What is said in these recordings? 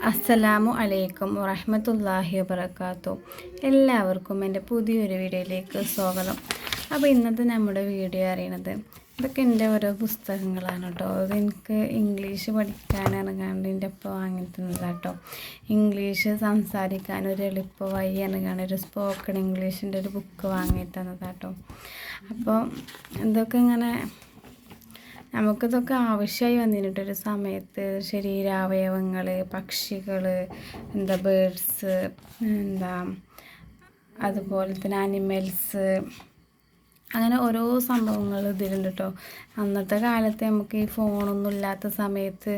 അസ്സലാമു അലൈക്കും വറഹ്മത്തുള്ളാഹി വബറകാതുഹു. എല്ലാവർക്കും എൻ്റെ പുതിയൊരു വീഡിയോയിലേക്ക് സ്വാഗതം. അപ്പോൾ ഇന്നത്തെ നമ്മുടെ വീഡിയോ അറിയണത് ഇതൊക്കെ എൻ്റെ ഓരോ പുസ്തകങ്ങളാണ് കേട്ടോ. അതെനിക്ക് ഇംഗ്ലീഷ് പഠിക്കാനിറങ്ങാണ്ട് എൻ്റെ ഒപ്പം വാങ്ങിത്തന്നത് കേട്ടോ. ഇംഗ്ലീഷ് സംസാരിക്കാൻ ഒരു എളുപ്പ വഴി ഇറങ്ങാണ്ട് ഒരു സ്പോക്കൺ ഇംഗ്ലീഷിൻ്റെ ഒരു ബുക്ക് വാങ്ങിത്തന്നത് കേട്ടോ. അപ്പോൾ ഇതൊക്കെ ഇങ്ങനെ നമുക്കിതൊക്കെ ആവശ്യമായി വന്നിട്ടൊരു സമയത്ത് ശരീരാവയവങ്ങൾ, പക്ഷികൾ, ബേഡ്സ്, അതുപോലെ തന്നെ അനിമൽസ്, അങ്ങനെ ഓരോ സംഭവങ്ങൾ ഇതിലുണ്ട് കേട്ടോ. അന്നത്തെ കാലത്ത് നമുക്ക് ഈ ഫോണൊന്നും ഇല്ലാത്ത സമയത്ത്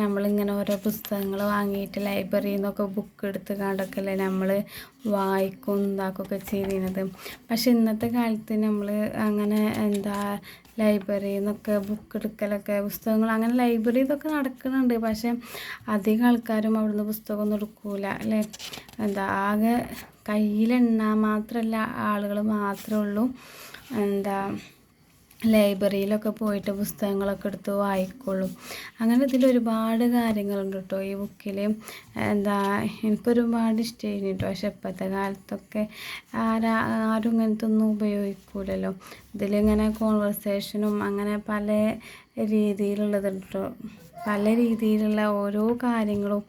നമ്മളിങ്ങനെ ഓരോ പുസ്തകങ്ങൾ വാങ്ങിയിട്ട് ലൈബ്രറിയിൽ നിന്നൊക്കെ ബുക്ക് എടുത്ത് കണ്ടൊക്കെയല്ലേ നമ്മൾ വായിക്കും ഇതാക്കുകയൊക്കെ ചെയ്തിരുന്നത്. പക്ഷെ ഇന്നത്തെ കാലത്ത് നമ്മൾ അങ്ങനെ ലൈബ്രറിയിൽ നിന്നൊക്കെ ബുക്ക് എടുക്കലൊക്കെ പുസ്തകങ്ങൾ അങ്ങനെ ലൈബ്രറി ഇതൊക്കെ നടക്കുന്നുണ്ട്. പക്ഷെ അധികം ആൾക്കാരും അവിടുന്ന് പുസ്തകമൊന്നും എടുക്കൂല അല്ലേ. ആകെ കയ്യിലെണ്ണാൻ മാത്രമല്ല ആളുകൾ മാത്രമേ ഉള്ളൂ ലൈബ്രറിയിലൊക്കെ പോയിട്ട് പുസ്തകങ്ങളൊക്കെ എടുത്ത് വായിക്കുള്ളൂ. അങ്ങനെ ഇതിലൊരുപാട് കാര്യങ്ങളുണ്ട് കേട്ടോ ഈ ബുക്കിൽ. എനിക്കൊരുപാട് ഇഷ്ടമായിരുന്നു കേട്ടോ. പക്ഷെ ഇപ്പോഴത്തെ കാലത്തൊക്കെ ആരും ഇങ്ങനത്തെ ഒന്നും ഉപയോഗിക്കൂലല്ലോ. ഇതിലിങ്ങനെ കോൺവെർസേഷനും അങ്ങനെ പല രീതിയിലുള്ളത് കേട്ടോ. പല രീതിയിലുള്ള ഓരോ കാര്യങ്ങളും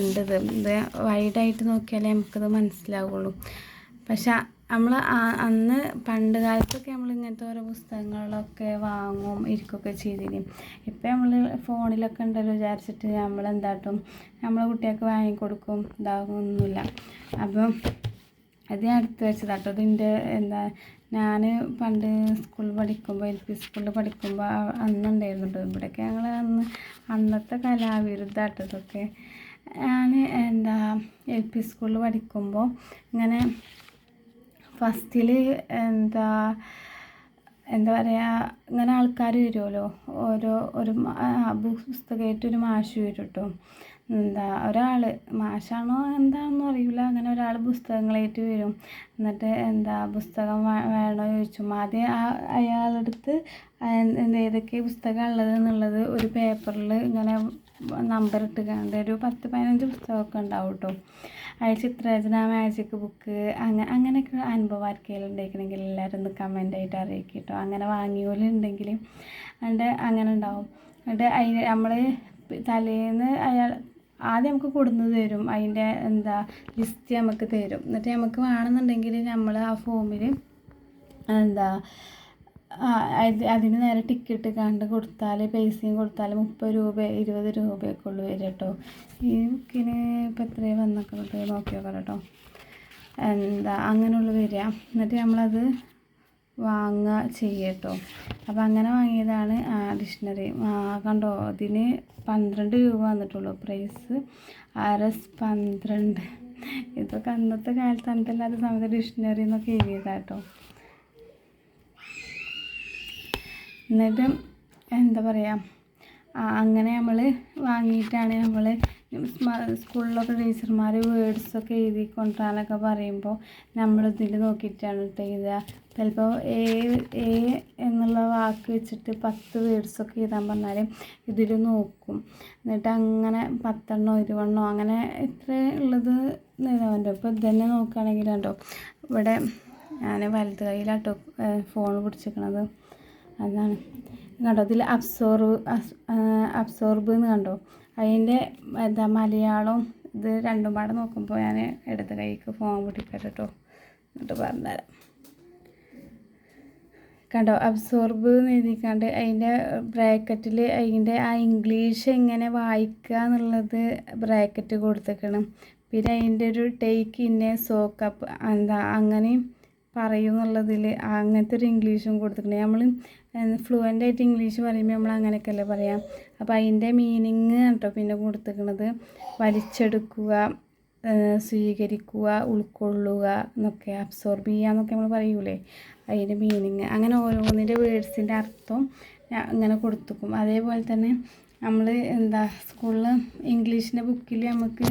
ഉണ്ട്. ഇത് വൈഡായിട്ട് നോക്കിയാലേ നമുക്കിത് മനസ്സിലാവുള്ളൂ. പക്ഷെ നമ്മൾ അന്ന് പണ്ട് കാലത്തൊക്കെ നമ്മൾ ഇങ്ങനത്തെ ഓരോ പുസ്തകങ്ങളൊക്കെ വാങ്ങും ഇരിക്കുകയൊക്കെ ചെയ്തിന്. ഇപ്പം നമ്മൾ ഫോണിലൊക്കെ ഉണ്ടല്ലോ വിചാരിച്ചിട്ട് നമ്മളെ കുട്ടികൾക്ക് വാങ്ങിക്കൊടുക്കും ഇതാകുമൊന്നുമില്ല. അപ്പം അത് ഞാൻ എടുത്ത് വെച്ചതാട്ടോ. ഇതിൻ്റെ ഞാൻ പണ്ട് സ്കൂളിൽ പഠിക്കുമ്പോൾ LP സ്കൂളിൽ പഠിക്കുമ്പോൾ അന്നുണ്ടായിരുന്നു കേട്ടോ. ഇവിടെയൊക്കെ ഞങ്ങൾ അന്നത്തെ കലാവിരുദ്ധാട്ടോ ഇതൊക്കെ. ഞാൻ LP സ്കൂളിൽ പഠിക്കുമ്പോൾ ഇങ്ങനെ ഫസ്റ്റിൽ പറയുക ഇങ്ങനെ ആൾക്കാർ വരുമല്ലോ. ഒരു പുസ്തകമായിട്ടൊരു മാഷ് വരും കേട്ടോ. ഒരാൾ മാഷാണോ എന്താണെന്നും അറിയില്ല. അങ്ങനെ ഒരാൾ പുസ്തകങ്ങളായിട്ട് വരും. എന്നിട്ട് പുസ്തകം വേണോ ചോദിച്ചും. ആദ്യം അയാളടുത്ത് ഏതൊക്കെ പുസ്തകം ഉള്ളത് എന്നുള്ളത് ഒരു പേപ്പറിൽ ഇങ്ങനെ നമ്പർ ഇട്ട് കണ്ട് ഒരു 10-15 പുസ്തകമൊക്കെ ഉണ്ടാവും കേട്ടോ. അതിൽ ചിത്രരചന, മാജിക് ബുക്ക്, അങ്ങനെയൊക്കെ അനുഭവം ആർക്കെങ്കിലും ഉണ്ടായിരിക്കണമെങ്കിൽ എല്ലാവരും ഒന്ന് കമൻ്റായിട്ട് അറിയിക്കും കേട്ടോ. അങ്ങനെ വാങ്ങിയോലുണ്ടെങ്കിൽ അങ്ങനെ ഉണ്ടാവും. എന്നിട്ട് അതിൽ നമ്മൾ തലേന്ന് ആദ്യം നമുക്ക് കൊടുന്ന് തരും. അതിൻ്റെ ലിസ്റ്റ് നമുക്ക് തരും. എന്നിട്ട് നമുക്ക് വേണമെന്നുണ്ടെങ്കിൽ നമ്മൾ ആ ഫോമിൽ അതിന് നേരെ ടിക്കറ്റ് കണ്ട് കൊടുത്താൽ പൈസയും കൊടുത്താൽ 30 രൂപ 20 രൂപയൊക്കെ ഉള്ളു വരും കേട്ടോ. ഈ ബുക്കിന് ഇപ്പം എത്രയാണ് വന്നൊക്കെ നോക്കി നോക്കാം കേട്ടോ. അങ്ങനെയുള്ള വരിക. എന്നിട്ട് നമ്മളത് വാങ്ങുക ചെയ്യുക കേട്ടോ. അപ്പം അങ്ങനെ വാങ്ങിയതാണ് ഡിക്ഷണറി. കണ്ടോ, അതിന് 12 രൂപ വന്നിട്ടുള്ളൂ പ്രൈസ്. RS 12. ഇതൊക്കെ അന്നത്തെ കാലത്ത് അന്നല്ലാത്ത സമയത്ത് ഡിക്ഷണറി എന്നൊക്കെ എഴുതിയതാണ് കേട്ടോ. എന്നിട്ട് അങ്ങനെ നമ്മൾ വാങ്ങിയിട്ടാണ് നമ്മൾ സ്കൂളിലൊക്കെ ടീച്ചർമാർ വേർഡ്സൊക്കെ എഴുതി കൊണ്ടുവരാനൊക്കെ പറയുമ്പോൾ നമ്മളിതിൽ നോക്കിയിട്ടാണ് കേട്ടോ എഴുതുക. ചിലപ്പോൾ എ എന്നുള്ള വാക്ക് വെച്ചിട്ട് 10 വേർഡ്സൊക്കെ എഴുതാൻ പറഞ്ഞാൽ ഇതിൽ നോക്കും. എന്നിട്ട് അങ്ങനെ 10 20 അങ്ങനെ എത്ര ഉള്ളത് എഴുതാൻ. ഇപ്പോൾ ഇതന്നെ നോക്കുകയാണെങ്കിൽ കേട്ടോ, ഇവിടെ ഞാൻ വലത് കയ്യിലാട്ടോ ഫോൺ പിടിച്ചിരിക്കണത്. അതാണ് കണ്ടോ. ഇതിൽ അബ്സോർബ് എന്ന് കണ്ടോ. അതിൻ്റെ മലയാളം ഇത് രണ്ടും പാടെ നോക്കുമ്പോൾ ഞാൻ ഇടത് കൈക്ക് ഫോൺ പിടിക്കട്ടെ കേട്ടോ. എന്നിട്ട് പറഞ്ഞുതരാം. കണ്ടോ, അബ്സോർബ് എന്ന് എഴുതിക്കാണ്ട് അതിൻ്റെ ബ്രാക്കറ്റിൽ അതിൻ്റെ ആ ഇംഗ്ലീഷ് എങ്ങനെ വായിക്കുക എന്നുള്ളത് ബ്രാക്കറ്റ് കൊടുത്തേക്കണം. പിന്നെ അതിൻ്റെ ഒരു ടേക്ക് ഇന്നെ സോക്കപ്പ് അങ്ങനെയും പറയും എന്നുള്ളതിൽ അങ്ങനത്തെ ഒരു ഇംഗ്ലീഷും കൊടുത്തിട്ടുണ്ട്. നമ്മൾ ഫ്ലുവൻ്റായിട്ട് ഇംഗ്ലീഷ് പറയുമ്പോൾ നമ്മൾ അങ്ങനെയൊക്കെ അല്ലേ പറയാം. അപ്പോൾ അതിൻ്റെ മീനിങ് കേട്ടോ പിന്നെ കൊടുത്തിരിക്കുന്നത്. വലിച്ചെടുക്കുക, സ്വീകരിക്കുക, ഉൾക്കൊള്ളുക എന്നൊക്കെ, അബ്സോർബ് ചെയ്യുക എന്നൊക്കെ നമ്മൾ പറയൂലേ, അതിൻ്റെ മീനിങ്. അങ്ങനെ ഓരോന്നിൻ്റെ വേർഡ്സിൻ്റെ അർത്ഥം ഇങ്ങനെ കൊടുത്തിരിക്കും. അതേപോലെ തന്നെ നമ്മൾ സ്കൂളിൽ ഇംഗ്ലീഷിൻ്റെ ബുക്കിൽ നമുക്ക്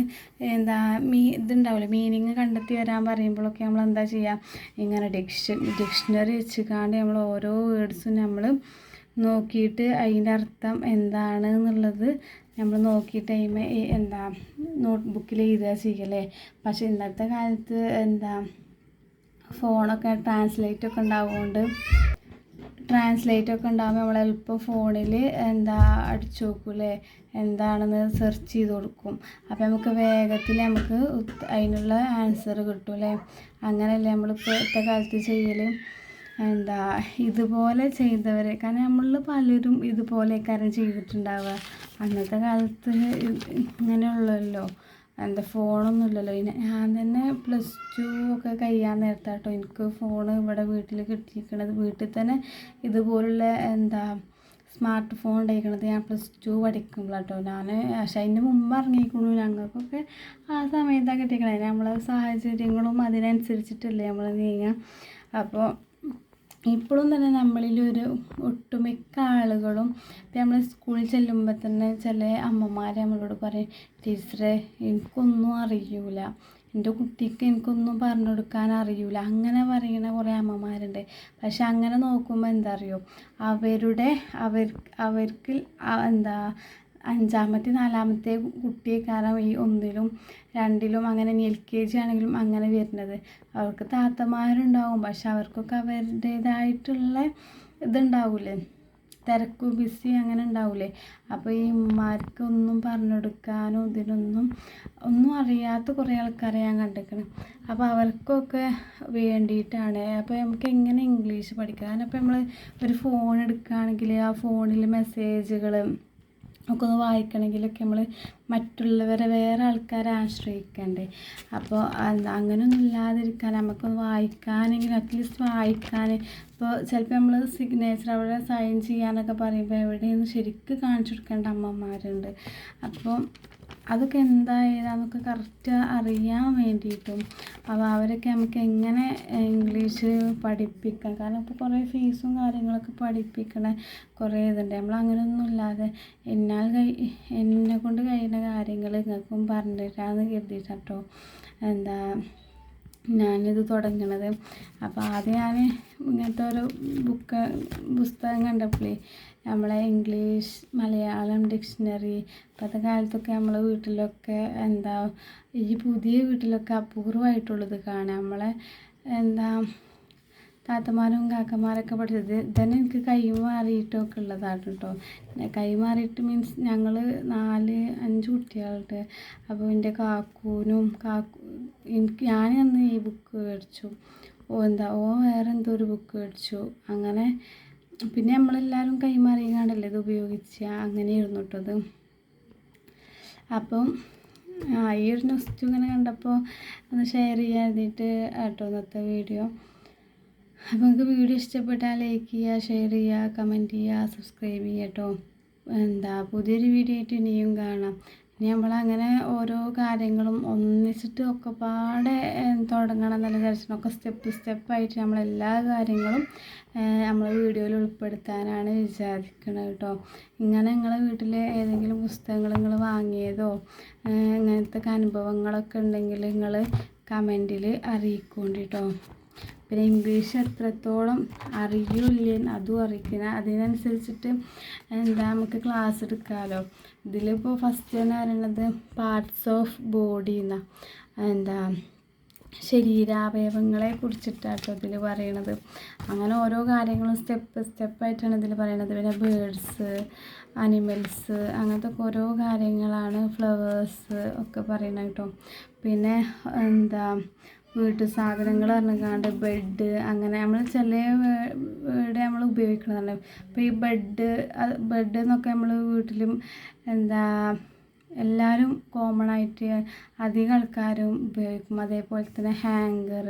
ഇതുണ്ടാവില്ല, മീനിങ് കണ്ടെത്തി വരാൻ പറയുമ്പോഴൊക്കെ നമ്മൾ ചെയ്യുക, ഇങ്ങനെ ഡിക്ഷണറി വെച്ചിക്കാണ്ട് നമ്മൾ ഓരോ വേർഡ്സും നമ്മൾ നോക്കിയിട്ട് അതിൻ്റെ അർത്ഥം എന്താണ് എന്നുള്ളത് നമ്മൾ നോക്കി ടൈം എന്താ നോട്ട്ബുക്കിൽ എഴുതുക ചെയ്യല്ലേ. പക്ഷേ ഇന്നത്തെ കാലത്ത് എന്താ ഫോണൊക്കെ ട്രാൻസ്ലേറ്റൊക്കെ ഉണ്ടാകുമ്പോൾ നമ്മൾ എളുപ്പം ഫോണിൽ എന്താ അടിച്ചു നോക്കൂലേ, എന്താണെന്ന് സെർച്ച് ചെയ്ത് കൊടുക്കും. അപ്പോൾ നമുക്ക് വേഗത്തിൽ നമുക്ക് അതിനുള്ള ആൻസർ കിട്ടുമല്ലേ. അങ്ങനെയല്ലേ നമ്മളിപ്പോൾ ഇപ്പോഴത്തെ കാലത്ത് ചെയ്യൽ. എന്താ ഇതുപോലെ ചെയ്തവരെ, കാരണം നമ്മളിൽ പലരും ഇതുപോലെ കാര്യം ചെയ്തിട്ടുണ്ടാവുക. അന്നത്തെ കാലത്ത് ഇങ്ങനെയുള്ളല്ലോ, എന്താ ഫോണൊന്നുമില്ലല്ലോ. ഞാൻ തന്നെ +2 ഒക്കെ കഴിയാൻ നേരത്താട്ടോ എനിക്ക് ഫോണ് ഇവിടെ വീട്ടിൽ കിട്ടിയിരിക്കണത്. വീട്ടിൽ തന്നെ ഇതുപോലുള്ള എന്താ സ്മാർട്ട് ഫോൺ ഉണ്ടായിരിക്കണത് ഞാൻ +2 പഠിക്കുമ്പോഴാട്ടോ. പക്ഷേ അതിന് മുമ്പ് ഇറങ്ങിയിരിക്കണു. ഞങ്ങൾക്കൊക്കെ ആ സമയത്താണ് കിട്ടിയിരിക്കണത്. നമ്മളെ സാഹചര്യങ്ങളും അതിനനുസരിച്ചിട്ടല്ലേ നമ്മൾ നീങ്ങുക. അപ്പോൾ ഇപ്പോഴും തന്നെ നമ്മളിലൊരു ഒട്ടുമിക്ക ആളുകളും ഇപ്പം നമ്മൾ സ്കൂളിൽ ചെല്ലുമ്പോൾ തന്നെ ചില അമ്മമാർ നമ്മളോട് പറയും, ടീച്ചറെ എനിക്കൊന്നും അറിയില്ല, എൻ്റെ കുട്ടിക്ക് എനിക്കൊന്നും പറഞ്ഞു കൊടുക്കാൻ അറിയില്ല, അങ്ങനെ പറയുന്ന കുറേ അമ്മമാരുണ്ട്. പക്ഷെ അങ്ങനെ നോക്കുമ്പോൾ എന്താ അറിയോ, അവർക്ക് എന്താ 5ാമത്തെ 4ാമത്തെ കുട്ടിയെക്കാരം ഈ 1ലും 2ലും അങ്ങനെ LKG ആണെങ്കിലും അങ്ങനെ വരുന്നത്. അവർക്ക് താത്തമാരുണ്ടാവും, പക്ഷെ അവർക്കൊക്കെ അവരുടേതായിട്ടുള്ള ഇതുണ്ടാവില്ലേ, തിരക്കും ബിസി അങ്ങനെ ഉണ്ടാവില്ലേ. അപ്പോൾ ഈ ഉമ്മമാർക്ക് ഒന്നും പറഞ്ഞു കൊടുക്കാനോ ഒന്നും അറിയാത്ത കുറേ ആൾക്കാരെ ഞാൻ കണ്ടിരിക്കണം. അപ്പോൾ അവർക്കൊക്കെ വേണ്ടിയിട്ടാണ്. അപ്പോൾ നമുക്ക് എങ്ങനെ ഇംഗ്ലീഷ് പഠിക്കാം. കാരണം ഇപ്പോൾ നമ്മൾ ഒരു ഫോൺ എടുക്കുകയാണെങ്കിൽ ആ ഫോണിൽ മെസ്സേജുകൾ ഒക്കെ ഒന്ന് വായിക്കണമെങ്കിലൊക്കെ നമ്മൾ വേറെ ആൾക്കാരെ ആശ്രയിക്കണ്ടേ. അപ്പോൾ അങ്ങനെയൊന്നും ഇല്ലാതിരിക്കാൻ നമുക്കൊന്ന് വായിക്കാനെങ്കിലും അറ്റ്ലീസ്റ്റ് വായിക്കാൻ. ഇപ്പോൾ ചിലപ്പോൾ നമ്മൾ സിഗ്നേച്ചർ അവിടെ സൈൻ ചെയ്യാനൊക്കെ പറയുമ്പോൾ എവിടെയൊന്നും ശരിക്കും കാണിച്ചു കൊടുക്കേണ്ട അമ്മമാരുണ്ട്. അപ്പോൾ അതൊക്കെ എന്തായതാന്നൊക്കെ കറക്റ്റ് അറിയാൻ വേണ്ടിയിട്ടും അപ്പോൾ അവരൊക്കെ നമുക്ക് എങ്ങനെ ഇംഗ്ലീഷ് പഠിപ്പിക്കാം. കാരണം ഇപ്പോൾ കുറേ ഫീസും കാര്യങ്ങളൊക്കെ പഠിപ്പിക്കണ കുറേ ഇതുണ്ട്. നമ്മളങ്ങനെയൊന്നും ഇല്ലാതെ എന്നെ കൊണ്ട് കഴിയുന്ന കാര്യങ്ങൾ നിങ്ങൾക്കും പറഞ്ഞിട്ടാന്ന് കരുതിയിട്ടോ എന്താ ഞാനിത് തുടങ്ങണത്. അപ്പോൾ ആദ്യം ഞാൻ ഇങ്ങനത്തെ ഒരു പുസ്തകം കണ്ടപ്പോഴേ നമ്മളെ ഇംഗ്ലീഷ് മലയാളം ഡിക്ഷണറി ഇപ്പോഴത്തെ കാലത്തൊക്കെ നമ്മളെ വീട്ടിലൊക്കെ എന്താ ഈ പുതിയ വീട്ടിലൊക്കെ അപൂർവമായിട്ടുള്ളത് കാണാം. നമ്മളെ എന്താ താത്തമാരും കാക്കമാരൊക്കെ പഠിച്ചത് ഇതന്നെ എനിക്ക് കൈമാറിയിട്ടൊക്കെ ഉള്ളതാണ് കേട്ടോ. കൈമാറിയിട്ട് മീൻസ് ഞങ്ങൾ 4-5 കുട്ടികളുണ്ട്. അപ്പോൾ എൻ്റെ ഞാൻ അന്ന് ഈ ബുക്ക് മേടിച്ചു, വേറെ എന്തോ ഒരു ബുക്ക് മേടിച്ചു. അങ്ങനെ പിന്നെ നമ്മളെല്ലാവരും കൈമാറിയാണ്ടല്ലേ ഇത് ഉപയോഗിച്ച, അങ്ങനെയായിരുന്നു കേട്ടത്. അപ്പം ഈ ഒരു ന്യൂസ് ഇങ്ങനെ കണ്ടപ്പോൾ ഒന്ന് ഷെയർ ചെയ്യാൻ എഴുതിയിട്ട് കേട്ടോ ഇന്നത്തെ വീഡിയോ. അപ്പോൾ നിങ്ങൾക്ക് വീഡിയോ ഇഷ്ടപ്പെട്ടാൽ ലൈക്ക് ചെയ്യുക, ഷെയർ ചെയ്യുക, കമൻറ്റ് ചെയ്യുക, സബ്സ്ക്രൈബ് ചെയ്യുക കേട്ടോ. പുതിയൊരു വീഡിയോ ആയിട്ട് ഇനിയും കാണാം. ഇനി നമ്മളങ്ങനെ ഓരോ കാര്യങ്ങളും ഒന്നിച്ചിട്ട് ഒക്കെ പാടെ തുടങ്ങണം എന്നുള്ള വിചാരിച്ചിട്ടൊക്കെ സ്റ്റെപ്പായിട്ട് നമ്മളെല്ലാ കാര്യങ്ങളും നമ്മൾ വീഡിയോയിൽ ഉൾപ്പെടുത്താനാണ് വിചാരിക്കുന്നത് കേട്ടോ. ഇങ്ങനെ നിങ്ങളെ വീട്ടിൽ ഏതെങ്കിലും പുസ്തകങ്ങൾ നിങ്ങൾ വാങ്ങിയതോ ഇങ്ങനത്തെ അനുഭവങ്ങളൊക്കെ ഉണ്ടെങ്കിൽ നിങ്ങൾ കമൻറ്റിൽ അറിയിക്കൊണ്ട് കേട്ടോ. പിന്നെ ഇംഗ്ലീഷ് എത്രത്തോളം അറിയില്ലേ അതും അറിയിക്കണം. അതിനനുസരിച്ചിട്ട് നമുക്ക് ക്ലാസ് എടുക്കാമല്ലോ. ഇതിലിപ്പോൾ ഫസ്റ്റ് തന്നെ പറയുന്നത് പാർട്സ് ഓഫ് ബോഡി എന്നാണ്, ശരീരാവയവങ്ങളെ കുറിച്ചിട്ടാട്ടോ ഇതിൽ പറയണത്. അങ്ങനെ ഓരോ കാര്യങ്ങളും സ്റ്റെപ്പായിട്ടാണ് ഇതിൽ പറയണത്. പിന്നെ ബേഡ്സ്, അനിമൽസ്, അങ്ങനത്തെ ഓരോ കാര്യങ്ങളാണ്, ഫ്ലവേഴ്സ് ഒക്കെ പറയണത് കേട്ടോ. പിന്നെ വീട്ടു സാധനങ്ങൾ പറഞ്ഞാണ്ട് ബെഡ്, അങ്ങനെ നമ്മൾ ചില വേർഡ് നമ്മൾ ഉപയോഗിക്കണതാണ്. ഇപ്പോൾ ഈ ബെഡ് എന്നൊക്കെ നമ്മൾ വീട്ടിലും എല്ലാവരും കോമൺ ആയിട്ട് അധികം ആൾക്കാരും ഉപയോഗിക്കും. അതേപോലെ തന്നെ ഹാങ്കർ,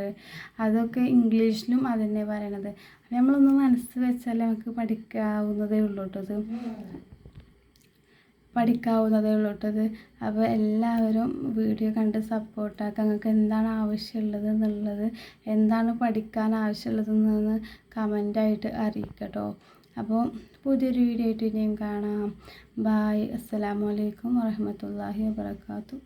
അതൊക്കെ ഇംഗ്ലീഷിലും അതന്നെ പറയണത്. നമ്മളൊന്ന് മനസ്സ് വെച്ചാൽ നമുക്ക് പഠിക്കാവുന്നതേ ഉള്ളൂ കേട്ടത്. അപ്പോൾ എല്ലാവരും വീഡിയോ കണ്ട് സപ്പോർട്ടാക്കുക. നിങ്ങൾക്ക് എന്താണ് ആവശ്യമുള്ളത് എന്നുള്ളത്, എന്താണ് പഠിക്കാൻ ആവശ്യമുള്ളതെന്ന് കമൻ്റായിട്ട് അറിയിക്കട്ടോ. അപ്പോൾ പുതിയൊരു വീഡിയോ ആയിട്ട് ഇനിയും കാണാം. ബായ്. അസ്സലാമു അലൈക്കും വറഹ്മത്തുള്ളാഹി വബറകാതുഹു.